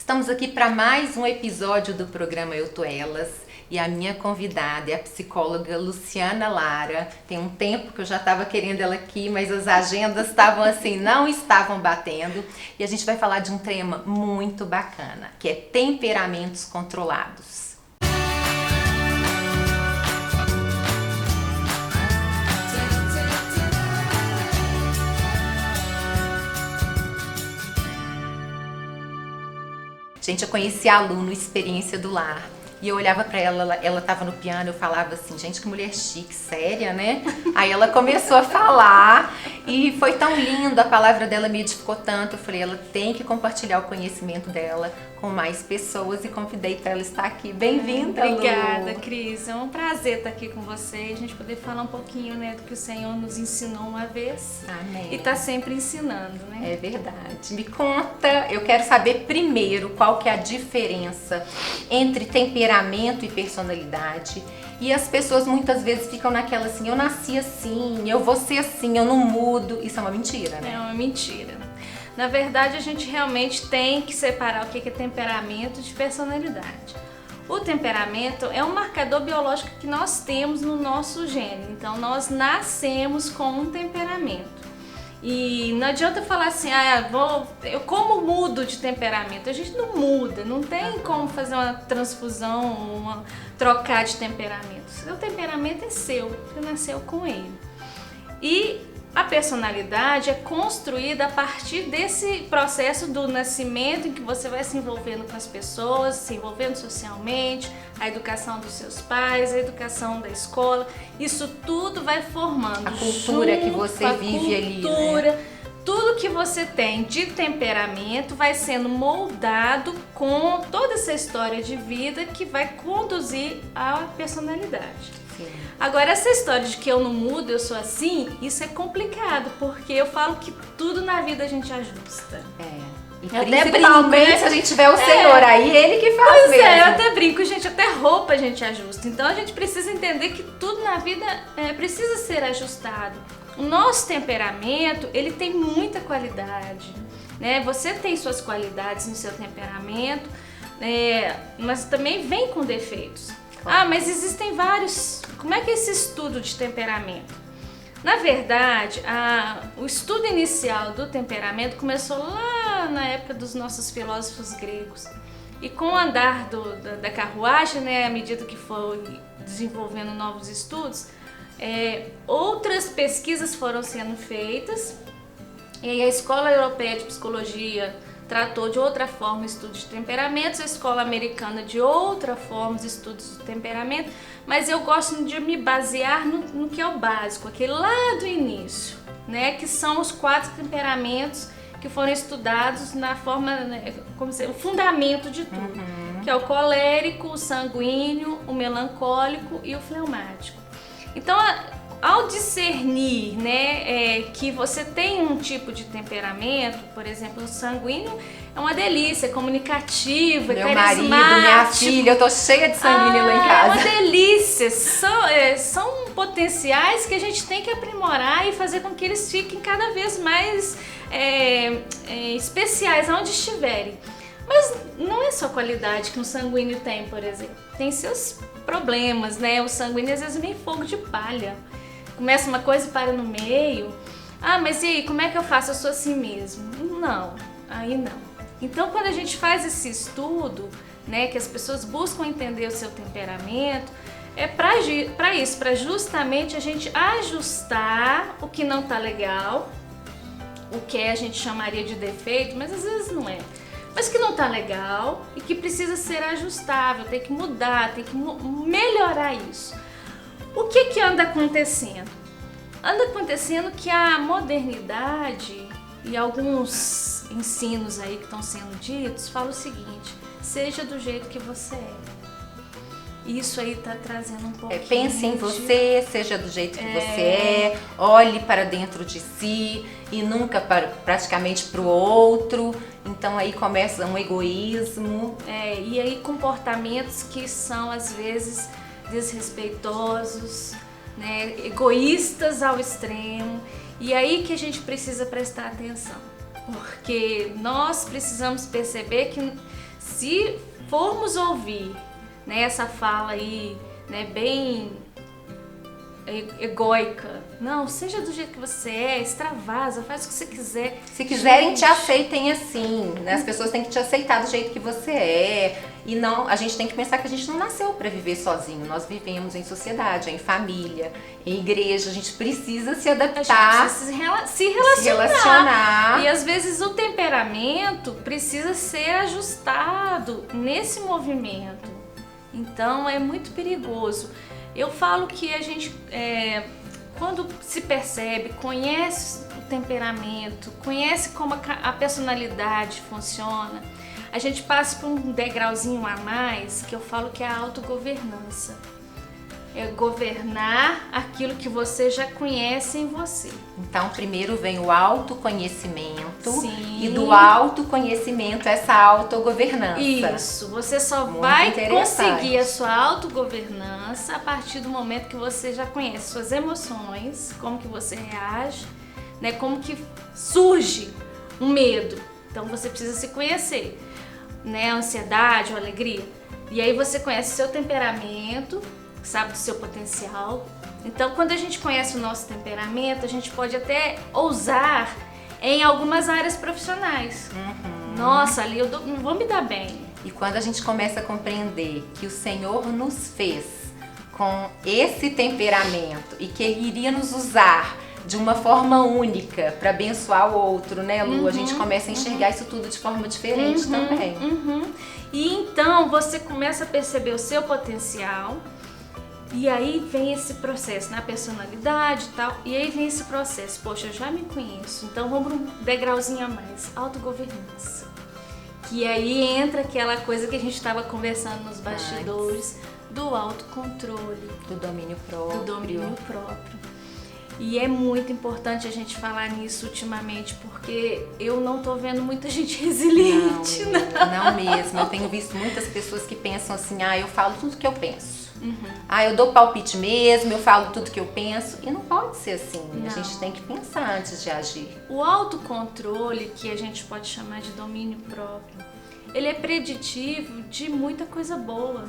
Estamos aqui para mais um episódio do programa Eu Tô Elas e a minha convidada é a psicóloga Luciana Lara. Tem um tempo que eu já estava querendo ela aqui, mas as agendas estavam assim, não estavam batendo. E a gente vai falar de um tema muito bacana, que é temperamentos controlados. Gente, eu conheci a Lu no Experiência do Lar e eu olhava pra ela tava no piano, eu falava assim, gente, que mulher chique, séria, né? Aí ela começou a falar e foi tão lindo, a palavra dela me edificou tanto, eu falei, ela tem que compartilhar o conhecimento dela com mais pessoas e convidei para ela estar aqui. Bem-vinda, Lu! Obrigada, Cris, é um prazer estar aqui com você, a gente poder falar um pouquinho, né, do que o Senhor nos ensinou uma vez. Amém. E tá sempre ensinando, né? É verdade. Me conta, eu quero saber primeiro qual que é a diferença entre temperamento e personalidade. E as pessoas muitas vezes ficam naquela assim, eu nasci assim, eu vou ser assim, eu não mudo. Isso é uma mentira, né? É uma mentira. Na verdade, a gente realmente tem que separar o que é temperamento de personalidade. O temperamento é um marcador biológico que nós temos no nosso gene. Então, nós nascemos com um temperamento. E não adianta falar assim, eu como mudo de temperamento? A gente não muda, não tem como fazer uma transfusão, trocar de temperamento. Seu temperamento é seu, você nasceu com ele. E a personalidade é construída a partir desse processo do nascimento em que você vai se envolvendo com as pessoas, se envolvendo socialmente, a educação dos seus pais, a educação da escola, isso tudo vai formando. A cultura que você vive ali, né? Tudo que você tem de temperamento vai sendo moldado com toda essa história de vida que vai conduzir à personalidade. Sim. Agora, essa história de que eu não mudo, eu sou assim, isso é complicado, porque eu falo que tudo na vida a gente ajusta. E eu principalmente brinco, se a gente tiver o Senhor, aí ele que faz pois mesmo. Eu até brinco, gente, até roupa a gente ajusta. Então a gente precisa entender que tudo na vida precisa ser ajustado. O nosso temperamento, ele tem muita qualidade, né? Você tem suas qualidades no seu temperamento, mas também vem com defeitos. Mas existem vários. Como é que é esse estudo de temperamento? Na verdade, o estudo inicial do temperamento começou lá na época dos nossos filósofos gregos. E com o andar da carruagem, né, à medida que foi desenvolvendo novos estudos, outras pesquisas foram sendo feitas. E a Escola Europeia de Psicologia tratou de outra forma o estudo de temperamentos, a escola americana de outra forma os estudos de temperamento, mas eu gosto de me basear no que é o básico, aquele lá do início, né, que são os 4 temperamentos que foram estudados na forma, né, como se, o fundamento de tudo, que é o colérico, o sanguíneo, o melancólico e o fleumático. Então, ao discernir, né, que você tem um tipo de temperamento, por exemplo, o sanguíneo é uma delícia, comunicativo, meu carismático. marido, minha filha, eu tô cheia de sanguíneo lá em casa. É uma delícia, são potenciais que a gente tem que aprimorar e fazer com que eles fiquem cada vez mais especiais aonde estiverem. Mas não é só qualidade que um sanguíneo tem, por exemplo, tem seus problemas, né? O sanguíneo às vezes é meio fogo de palha. Começa uma coisa e para no meio. Mas e aí, como é que eu faço? Eu sou assim mesmo. Não, aí não. Então, quando a gente faz esse estudo, né, que as pessoas buscam entender o seu temperamento, é para isso, para justamente a gente ajustar o que não tá legal, o que a gente chamaria de defeito, mas às vezes não é. Mas que não tá legal e que precisa ser ajustável, tem que mudar, tem que melhorar isso. O que anda acontecendo? Anda acontecendo que a modernidade e alguns ensinos aí que estão sendo ditos falam o seguinte: seja do jeito que você é. Isso aí tá trazendo um pouquinho. Pense em você, seja do jeito que você é, olhe para dentro de si e nunca praticamente para o outro. Então aí começa um egoísmo. E aí comportamentos que são às vezes desrespeitosos, né, egoístas ao extremo. E aí que a gente precisa prestar atenção, porque nós precisamos perceber que Se formos ouvir, né, essa fala aí, né, bem egóica, não, seja do jeito que você é, extravasa, faz o que você quiser. Se quiserem, te aceitem assim, né? As pessoas têm que te aceitar do jeito que você é. E não, a gente tem que pensar que a gente não nasceu para viver sozinho. Nós vivemos em sociedade, em família, em igreja. A gente precisa se adaptar. A gente precisa se relacionar. E às vezes o temperamento precisa ser ajustado nesse movimento. Então é muito perigoso. Eu falo que a gente, quando se percebe, conhece o temperamento, conhece como a personalidade funciona, a gente passa por um degrauzinho a mais, que eu falo que é a autogovernança. É governar aquilo que você já conhece em você. Então, primeiro vem o autoconhecimento. Sim. E do autoconhecimento, essa autogovernança. Isso, você só Muito vai interessante. conseguir a sua autogovernança a partir do momento que você já conhece suas emoções, como que você reage, né, como que surge um medo. Então, você precisa se conhecer, né, a ansiedade, a alegria. E aí você conhece o seu temperamento, sabe do seu potencial. Então, quando a gente conhece o nosso temperamento, a gente pode até ousar em algumas áreas profissionais. Nossa, ali eu vou me dar bem. E quando a gente começa a compreender que o Senhor nos fez com esse temperamento e que Ele iria nos usar de uma forma única para abençoar o outro, né, Lu? A gente começa a enxergar isso tudo de forma diferente também. E então você começa a perceber o seu potencial. E aí vem esse processo na personalidade e tal, e aí vem esse processo, poxa, eu já me conheço, então vamos para um degrauzinho a mais, autogovernança. Que aí entra aquela coisa que a gente estava conversando nos bastidores, do autocontrole. Do domínio próprio. Do domínio próprio. E é muito importante a gente falar nisso ultimamente, porque eu não tô vendo muita gente resiliente. Não mesmo, eu tenho visto muitas pessoas que pensam assim, eu falo tudo que eu penso. Eu dou palpite mesmo, eu falo tudo que eu penso. E não pode ser assim. Não. A gente tem que pensar antes de agir. O autocontrole, que a gente pode chamar de domínio próprio, ele é preditivo de muita coisa boa,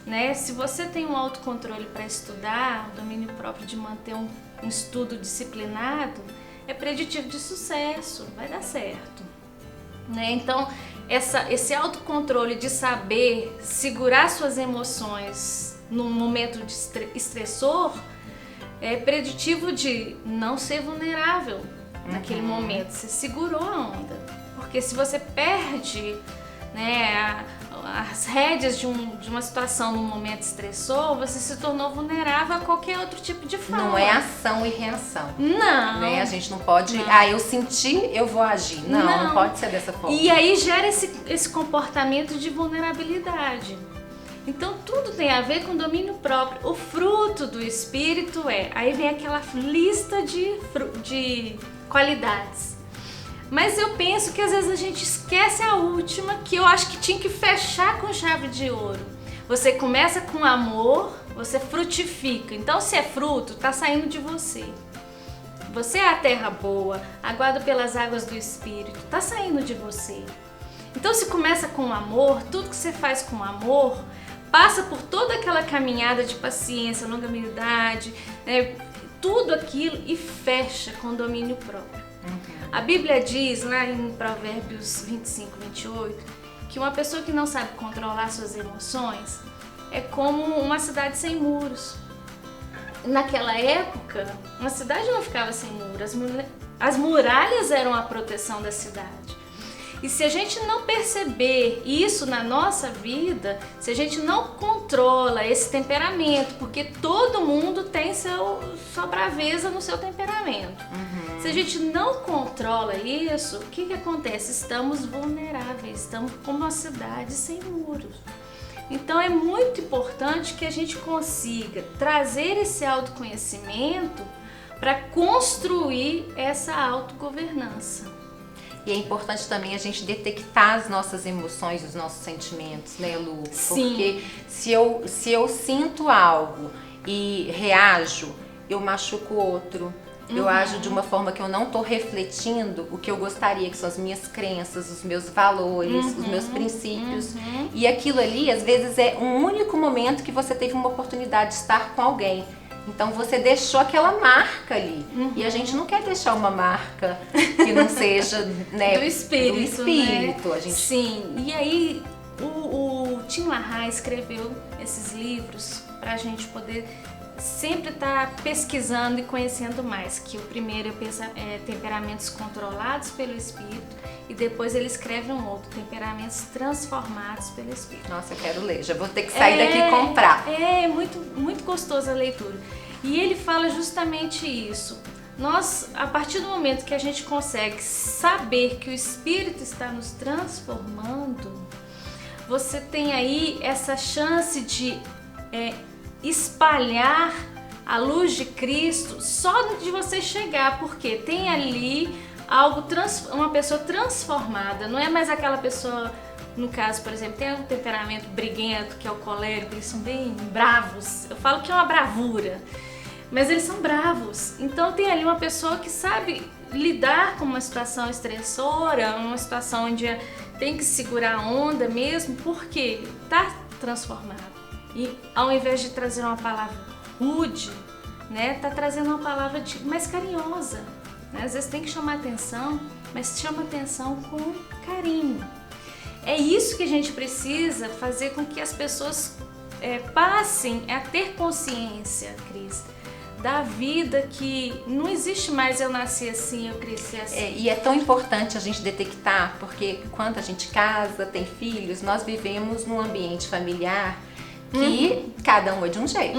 né? Se você tem um autocontrole para estudar, o domínio próprio de manter um estudo disciplinado, é preditivo de sucesso, vai dar certo, né? Então, esse autocontrole de saber segurar suas emoções num momento de estressor é preditivo de não ser vulnerável naquele momento. Você segurou a onda. Porque se você perde, né, as rédeas de uma situação num momento estressor, você se tornou vulnerável a qualquer outro tipo de fala. Não é ação e reação. Não. Né? A gente não pode, eu senti, eu vou agir. Não pode ser dessa forma. E aí gera esse comportamento de vulnerabilidade. Então tudo tem a ver com domínio próprio. O fruto do Espírito aí vem aquela lista de qualidades. Mas eu penso que às vezes a gente esquece a última, que eu acho que tinha que fechar com chave de ouro. Você começa com amor, você frutifica. Então se é fruto, tá saindo de você. Você é a terra boa, aguarda pelas águas do Espírito, tá saindo de você. Então se começa com amor, tudo que você faz com amor passa por toda aquela caminhada de paciência, longanimidade, né, tudo aquilo e fecha com domínio próprio. A Bíblia diz lá em Provérbios 25, 28, que uma pessoa que não sabe controlar suas emoções é como uma cidade sem muros. Naquela época, uma cidade não ficava sem muros, as muralhas eram a proteção da cidade. E se a gente não perceber isso na nossa vida, se a gente não controla esse temperamento, porque todo mundo tem sua braveza no seu temperamento. Se a gente não controla isso, o que acontece? Estamos vulneráveis, estamos como uma cidade sem muros. Então é muito importante que a gente consiga trazer esse autoconhecimento para construir essa autogovernança. E é importante também a gente detectar as nossas emoções, os nossos sentimentos, né, Lu? Sim. Porque se eu sinto algo e reajo, eu machuco o outro, eu ajo de uma forma que eu não tô refletindo o que eu gostaria, que são as minhas crenças, os meus valores, os meus princípios. E aquilo ali, às vezes, é um único momento que você teve uma oportunidade de estar com alguém. Então você deixou aquela marca ali. E a gente não quer deixar uma marca que não seja, né, do espírito. Né? A gente... Sim, e aí o Tim LaHaye escreveu esses livros pra gente poder sempre estar pesquisando e conhecendo mais. Que o primeiro é Temperamentos Controlados pelo Espírito, e depois ele escreve um outro, Temperamentos Transformados pelo Espírito. Nossa, eu quero ler, já vou ter que sair daqui e comprar. É muito, muito gostosa a leitura. E ele fala justamente isso. Nós, a partir do momento que a gente consegue saber que o Espírito está nos transformando, você tem aí essa chance de espalhar a luz de Cristo só de você chegar, porque tem ali algo, uma pessoa transformada, não é mais aquela pessoa, no caso, por exemplo, tem um temperamento briguento, que é o colérico, eles são bem bravos, eu falo que é uma bravura, mas eles são bravos, então tem ali uma pessoa que sabe lidar com uma situação estressora, uma situação onde tem que segurar a onda mesmo, porque está transformado. E ao invés de trazer uma palavra rude, né, tá trazendo uma palavra mais carinhosa. Né? Às vezes tem que chamar atenção, mas chama atenção com carinho. É isso que a gente precisa fazer com que as pessoas passem a ter consciência, Cris, da vida, que não existe mais eu nasci assim, eu cresci assim. E é tão importante a gente detectar, porque quando a gente casa, tem filhos, nós vivemos num ambiente familiar que cada um é de um jeito.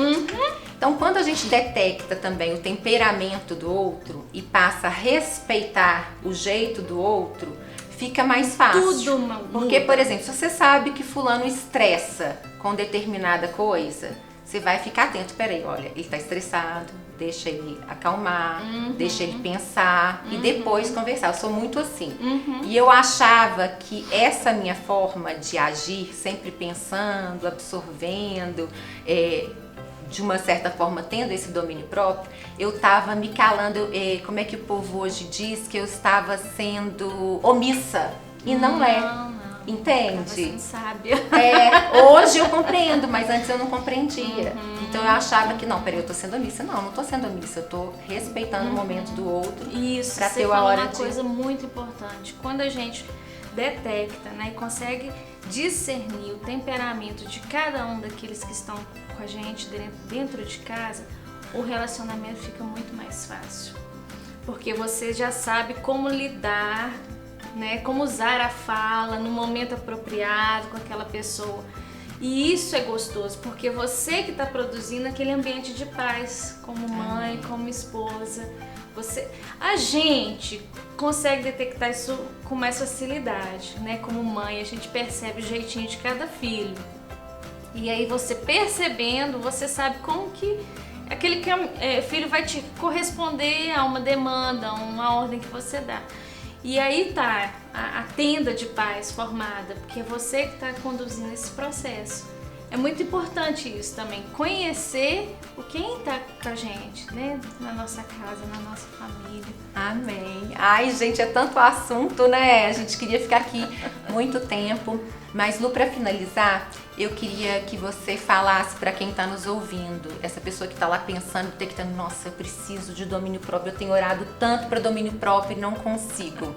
Então, quando a gente detecta também o temperamento do outro e passa a respeitar o jeito do outro, fica mais fácil. Tudo muda. Porque, por exemplo, se você sabe que fulano estressa com determinada coisa, você vai ficar atento. Peraí, olha, ele tá estressado, deixa ele acalmar, deixa ele pensar e depois conversar. Eu sou muito assim. E eu achava que essa minha forma de agir, sempre pensando, absorvendo, de uma certa forma tendo esse domínio próprio, eu estava me calando, como é que o povo hoje diz, que eu estava sendo omissa. E não é. Entende? Você não sabe. Hoje eu compreendo, mas antes eu não compreendia. Então eu achava que, não, peraí, eu tô sendo omissa. Não tô sendo omissa, eu tô respeitando o momento do outro. Isso, pra você ter a falou hora uma coisa muito importante. Quando a gente detecta, né, e consegue discernir o temperamento de cada um daqueles que estão com a gente dentro de casa, o relacionamento fica muito mais fácil. Porque você já sabe como lidar, né, como usar a fala no momento apropriado com aquela pessoa. E isso é gostoso, porque você que está produzindo aquele ambiente de paz, como mãe, como esposa, a gente consegue detectar isso com mais facilidade, né? Como mãe, a gente percebe o jeitinho de cada filho. E aí você percebendo, você sabe como que aquele filho vai te corresponder a uma demanda, a uma ordem que você dá. E aí tá a tenda de paz formada, porque é você que está conduzindo esse processo. É muito importante isso também, conhecer quem está com a gente, né? Na nossa casa, na nossa família. Amém. Ai, gente, é tanto assunto, né? A gente queria ficar aqui muito tempo. Mas, Lu, para finalizar, eu queria que você falasse para quem está nos ouvindo, essa pessoa que está lá pensando, detectando, nossa, eu preciso de domínio próprio, eu tenho orado tanto para domínio próprio e não consigo.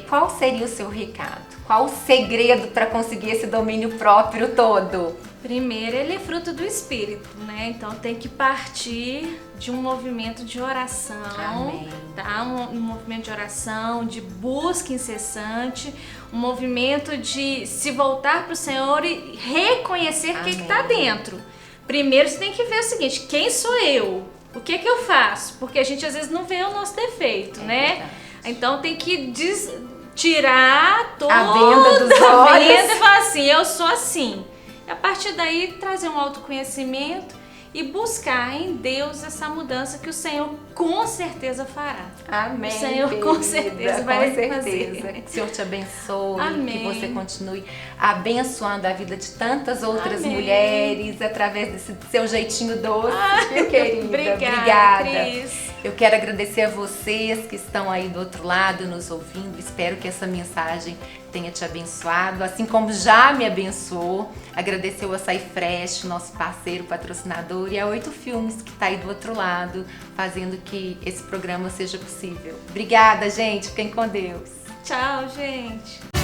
Qual seria o seu recado? Qual o segredo para conseguir esse domínio próprio todo? Primeiro, ele é fruto do Espírito, né? Então tem que partir de um movimento de oração. Amém. Tá? Um movimento de oração, de busca incessante, um movimento de se voltar para o Senhor e reconhecer o que está dentro. Primeiro você tem que ver o seguinte, quem sou eu? O que eu faço? Porque a gente às vezes não vê o nosso defeito, né? Verdade. Então tem que tirar toda a venda dos olhos e falar assim, eu sou assim. A partir daí trazer um autoconhecimento e buscar em Deus essa mudança que o Senhor com certeza fará. Amém. O Senhor querida, com certeza vai com certeza. fazer. Que o Senhor te abençoe, Amém. que você continue abençoando a vida de tantas outras Amém. mulheres através desse seu jeitinho doce, viu, querida? Obrigada, Cris. Eu quero agradecer a vocês que estão aí do outro lado nos ouvindo. Espero que essa mensagem tenha te abençoado, assim como já me abençoou. Agradecer o Açaí Fresh, nosso parceiro, patrocinador, e a 8 Filmes, que está aí do outro lado, fazendo que esse programa seja possível. Obrigada, gente. Fiquem com Deus. Tchau, gente.